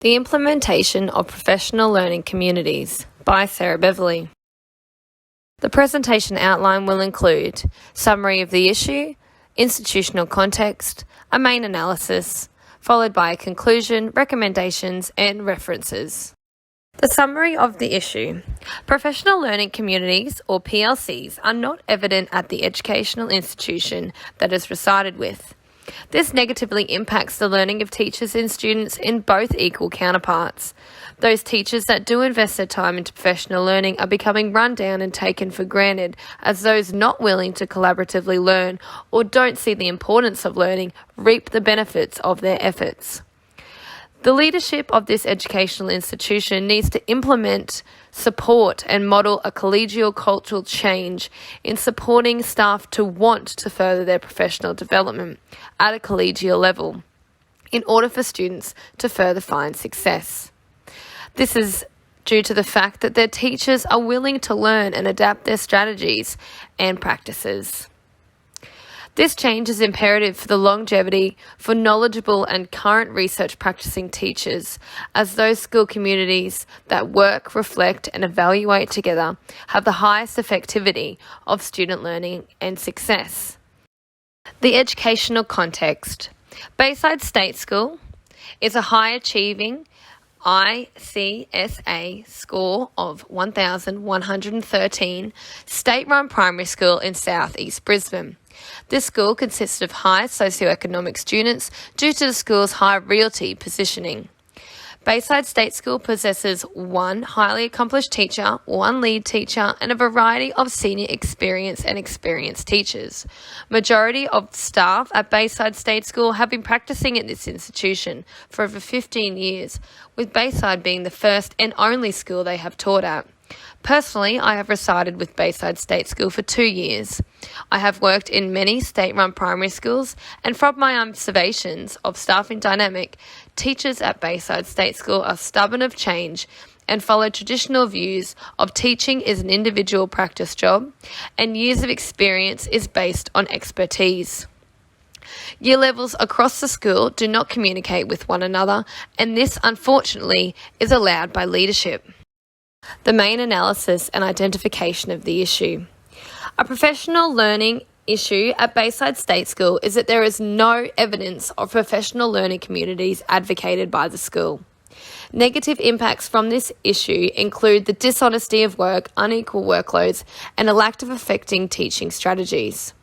The Implementation of Professional Learning Communities by Sarah Beverley. The presentation outline will include summary of the issue, institutional context, a main analysis, followed by a conclusion, recommendations, and references. The summary of the issue. Professional learning communities, or PLCs, are not evident at the educational institution that is resided with. This negatively impacts the learning of teachers and students in both equal counterparts. Those teachers that do invest their time into professional learning are becoming run down and taken for granted, as those not willing to collaboratively learn or don't see the importance of learning reap the benefits of their efforts. The leadership of this educational institution needs to implement, support and model a collegial cultural change in supporting staff to want to further their professional development at a collegial level in order for students to further find success. This is due to the fact that their teachers are willing to learn and adapt their strategies and practices. This change is imperative for the longevity for knowledgeable and current research practicing teachers, as those school communities that work, reflect and evaluate together have the highest effectivity of student learning and success. The educational context. Bayside State School is a high-achieving ICSA score of 1,113 state-run primary school in southeast Brisbane. This school consists of high socioeconomic students due to the school's high realty positioning. Bayside State School possesses one highly accomplished teacher, one lead teacher, and a variety of senior experience and experienced teachers. Majority of staff at Bayside State School have been practicing at this institution for over 15 years, with Bayside being the first and only school they have taught at. Personally, I have resided with Bayside State School for 2 years. I have worked in many state-run primary schools, and from my observations of staffing dynamic, teachers at Bayside State School are stubborn of change and follow traditional views of teaching is an individual practice job, and years of experience is based on expertise. Year levels across the school do not communicate with one another, and this, unfortunately, is allowed by leadership. The main analysis and identification of the issue. A professional learning issue at Bayside State School is that there is no evidence of professional learning communities advocated by the school. Negative impacts from this issue include the dishonesty of work, unequal workloads, and a lack of effective teaching strategies.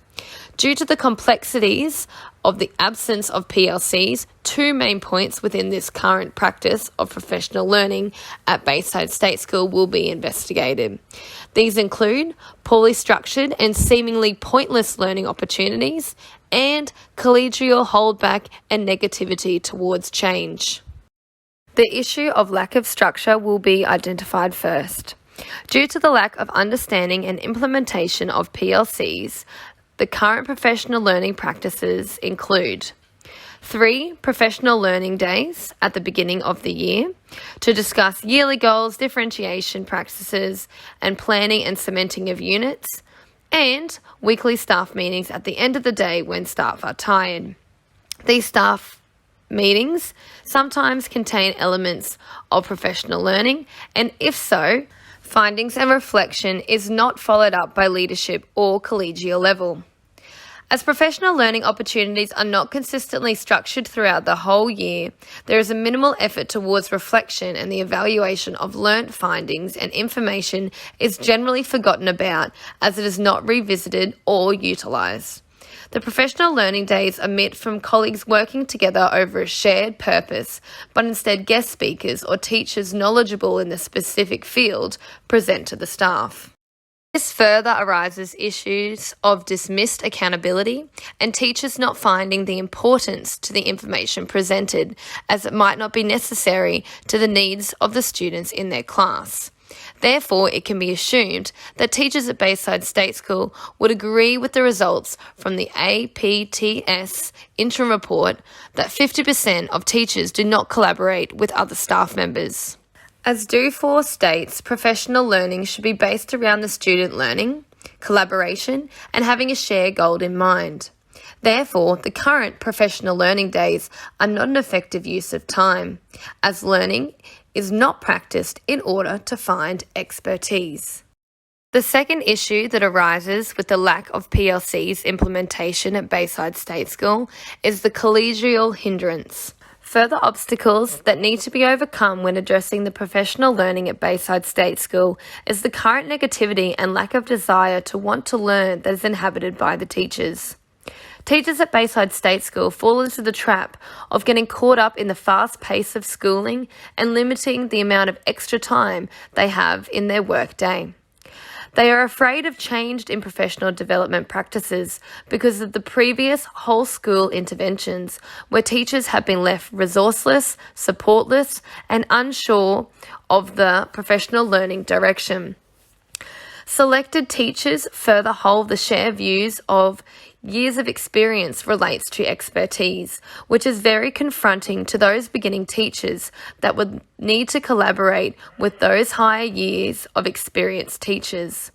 Due to the complexities of the absence of PLCs, two main points within this current practice of professional learning at Bayside State School will be investigated. These include poorly structured and seemingly pointless learning opportunities and collegial holdback and negativity towards change. The issue of lack of structure will be identified first. Due to the lack of understanding and implementation of PLCs, the current professional learning practices include 3 professional learning days at the beginning of the year to discuss yearly goals, differentiation practices, and planning and cementing of units, and weekly staff meetings at the end of the day when staff are tired. These staff meetings sometimes contain elements of professional learning, and if so, findings and reflection is not followed up by leadership or collegial level. As professional learning opportunities are not consistently structured throughout the whole year, there is a minimal effort towards reflection, and the evaluation of learnt findings and information is generally forgotten about as it is not revisited or utilised. The professional learning days omit from colleagues working together over a shared purpose, but instead guest speakers or teachers knowledgeable in the specific field present to the staff. This further arises issues of dismissed accountability and teachers not finding the importance to the information presented, as it might not be necessary to the needs of the students in their class. Therefore, it can be assumed that teachers at Bayside State School would agree with the results from the APTS interim report that 50% of teachers do not collaborate with other staff members. As DO4 states, professional learning should be based around the student learning, collaboration, and having a shared goal in mind. Therefore, the current professional learning days are not an effective use of time, as learning is not practiced in order to find expertise. The second issue that arises with the lack of PLC's implementation at Bayside State School is the collegial hindrance. Further obstacles that need to be overcome when addressing the professional learning at Bayside State School is the current negativity and lack of desire to want to learn that is inhabited by the teachers. Teachers at Bayside State School fall into the trap of getting caught up in the fast pace of schooling and limiting the amount of extra time they have in their work day. They are afraid of change in professional development practices because of the previous whole school interventions where teachers have been left resourceless, supportless, and unsure of the professional learning direction. Selected teachers further hold the shared views of years of experience relates to expertise, which is very confronting to those beginning teachers that would need to collaborate with those higher years of experienced teachers.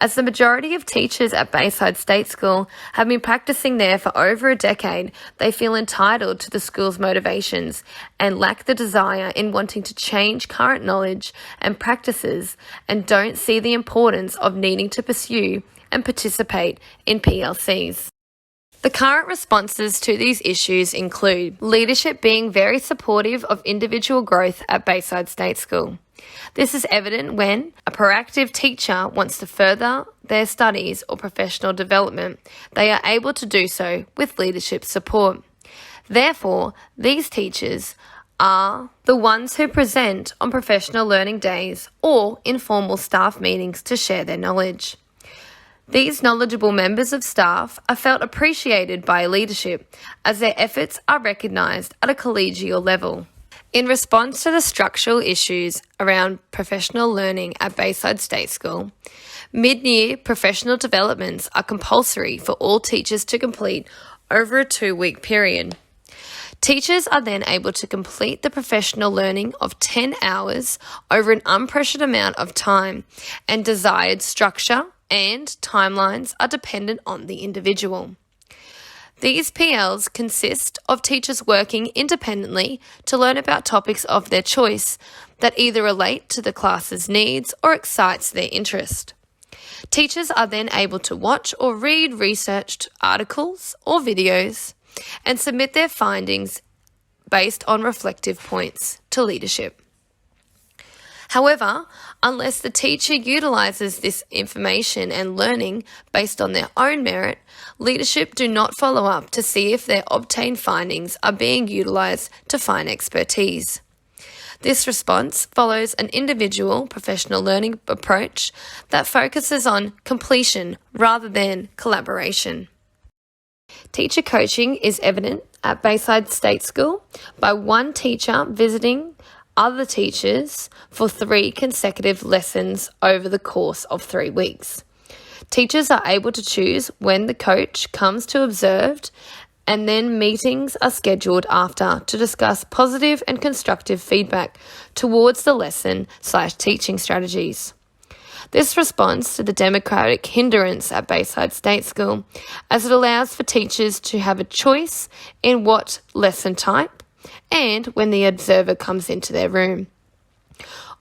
As the majority of teachers at Bayside State School have been practicing there for over a decade, they feel entitled to the school's motivations and lack the desire in wanting to change current knowledge and practices and don't see the importance of needing to pursue and participate in PLCs. The current responses to these issues include leadership being very supportive of individual growth at Bayside State School. This is evident when a proactive teacher wants to further their studies or professional development. They are able to do so with leadership support. Therefore, these teachers are the ones who present on professional learning days or informal staff meetings to share their knowledge. These knowledgeable members of staff are felt appreciated by leadership as their efforts are recognised at a collegial level. In response to the structural issues around professional learning at Bayside State School, mid-year professional developments are compulsory for all teachers to complete over a 2-week period. Teachers are then able to complete the professional learning of 10 hours over an unpressured amount of time, and desired structure and timelines are dependent on the individual. These PLs consist of teachers working independently to learn about topics of their choice that either relate to the class's needs or excites their interest. Teachers are then able to watch or read researched articles or videos and submit their findings based on reflective points to leadership. However, unless the teacher utilises this information and learning based on their own merit, leadership do not follow up to see if their obtained findings are being utilised to find expertise. This response follows an individual professional learning approach that focuses on completion rather than collaboration. Teacher coaching is evident at Bayside State School by one teacher visiting other teachers for 3 consecutive lessons over the course of 3 weeks. Teachers are able to choose when the coach comes to observe, and then meetings are scheduled after to discuss positive and constructive feedback towards the lesson/teaching strategies. This responds to the democratic hindrance at Bayside State School, as it allows for teachers to have a choice in what lesson type and when the observer comes into their room.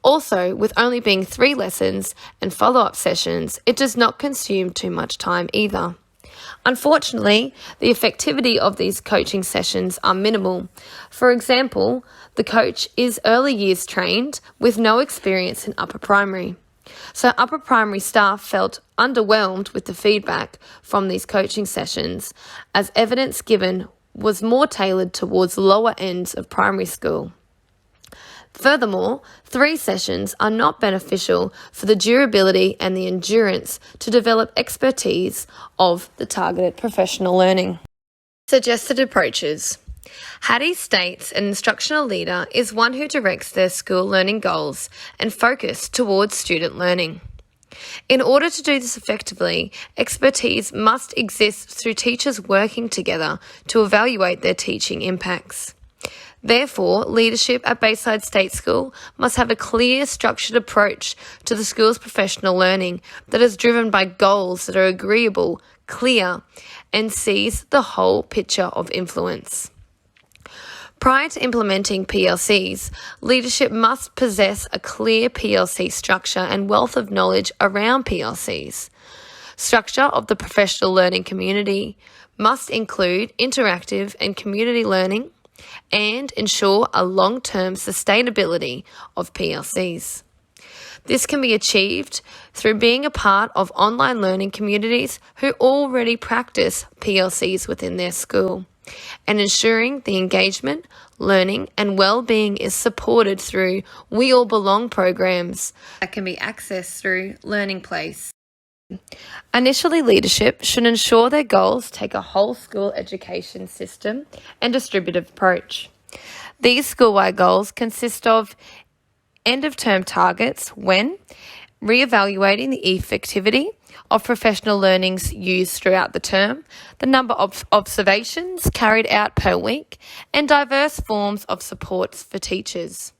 Also, with only being 3 lessons and follow-up sessions, it does not consume too much time either. Unfortunately, the effectivity of these coaching sessions are minimal. For example, the coach is early years trained with no experience in upper primary. So upper primary staff felt underwhelmed with the feedback from these coaching sessions, as evidence given was more tailored towards lower ends of primary school. Furthermore, 3 sessions are not beneficial for the durability and the endurance to develop expertise of the targeted professional learning. Suggested approaches. Hattie states an instructional leader is one who directs their school learning goals and focus towards student learning. In order to do this effectively, expertise must exist through teachers working together to evaluate their teaching impacts. Therefore, leadership at Bayside State School must have a clear, structured approach to the school's professional learning that is driven by goals that are agreeable, clear, and sees the whole picture of influence. Prior to implementing PLCs, leadership must possess a clear PLC structure and wealth of knowledge around PLCs. Structure of the professional learning community must include interactive and community learning and ensure a long-term sustainability of PLCs. This can be achieved through being a part of online learning communities who already practice PLCs within their school, and ensuring the engagement, learning and well-being is supported through We All Belong programs that can be accessed through Learning Place. Initially, leadership should ensure their goals take a whole school education system and distributive approach. These school-wide goals consist of end-of-term targets when re-evaluating the effectivity of professional learnings used throughout the term, the number of observations carried out per week, and diverse forms of supports for teachers.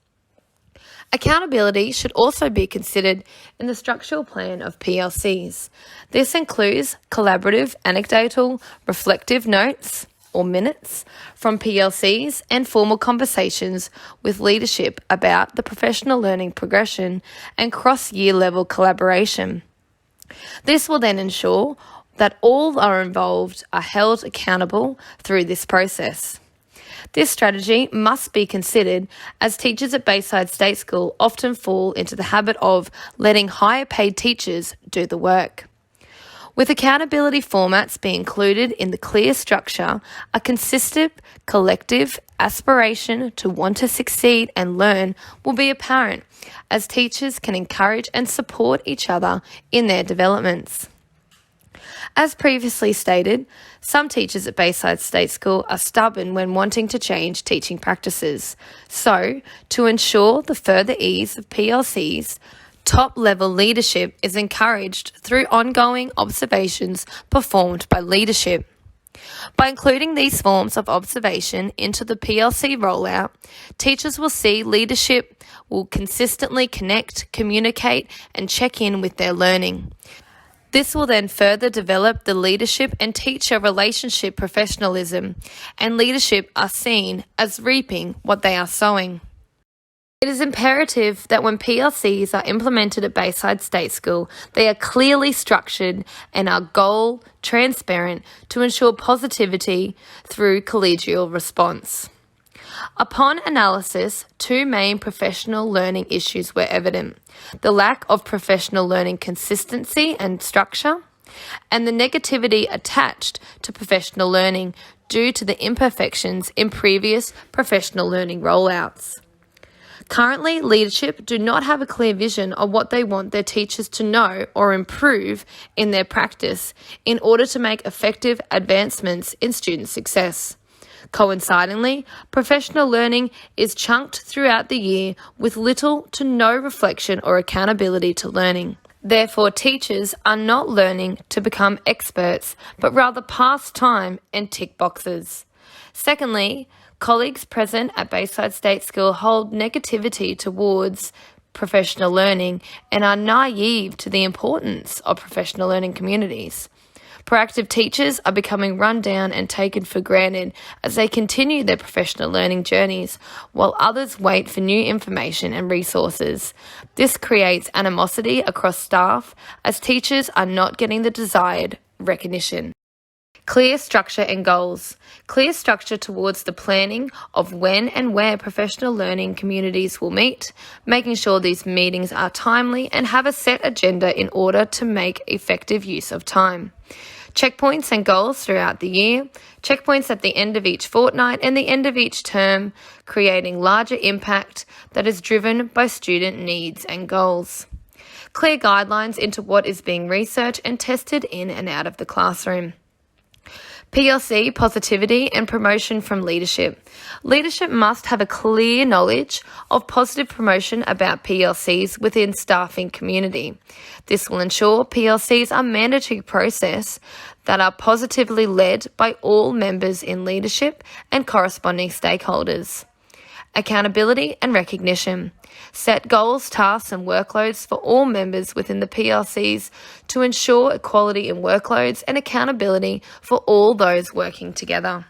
Accountability should also be considered in the structural plan of PLCs. This includes collaborative, anecdotal, reflective notes or minutes from PLCs and formal conversations with leadership about the professional learning progression and cross-year level collaboration. This will then ensure that all are involved are held accountable through this process. This strategy must be considered as teachers at Bayside State School often fall into the habit of letting higher paid teachers do the work. With accountability formats being included in the clear structure, a consistent collective aspiration to want to succeed and learn will be apparent as teachers can encourage and support each other in their developments. As previously stated, some teachers at Bayside State School are stubborn when wanting to change teaching practices. So, to ensure the further ease of PLCs, top-level leadership is encouraged through ongoing observations performed by leadership. By including these forms of observation into the PLC rollout, teachers will see leadership will consistently connect, communicate, and check in with their learning. This will then further develop the leadership and teacher relationship professionalism, and leadership are seen as reaping what they are sowing. It is imperative that when PLCs are implemented at Bayside State School, they are clearly structured and are goal transparent to ensure positivity through collegial response. Upon analysis, two main professional learning issues were evident: the lack of professional learning consistency and structure, and the negativity attached to professional learning due to the imperfections in previous professional learning rollouts. Currently, leadership do not have a clear vision of what they want their teachers to know or improve in their practice in order to make effective advancements in student success. Coincidingly, professional learning is chunked throughout the year with little to no reflection or accountability to learning. Therefore, teachers are not learning to become experts, but rather pass time and tick boxes. Secondly, colleagues present at Bayside State School hold negativity towards professional learning and are naive to the importance of professional learning communities. Proactive teachers are becoming run down and taken for granted as they continue their professional learning journeys, while others wait for new information and resources. This creates animosity across staff as teachers are not getting the desired recognition. Clear structure and goals. Clear structure towards the planning of when and where professional learning communities will meet, making sure these meetings are timely and have a set agenda in order to make effective use of time. Checkpoints and goals throughout the year, checkpoints at the end of each fortnight and the end of each term, creating larger impact that is driven by student needs and goals. Clear guidelines into what is being researched and tested in and out of the classroom. PLC, positivity and promotion from leadership. Leadership must have a clear knowledge of positive promotion about PLCs within staffing community. This will ensure PLCs are mandatory process that are positively led by all members in leadership and corresponding stakeholders. Accountability and recognition. Set goals, tasks and workloads for all members within the PLCs to ensure equality in workloads and accountability for all those working together.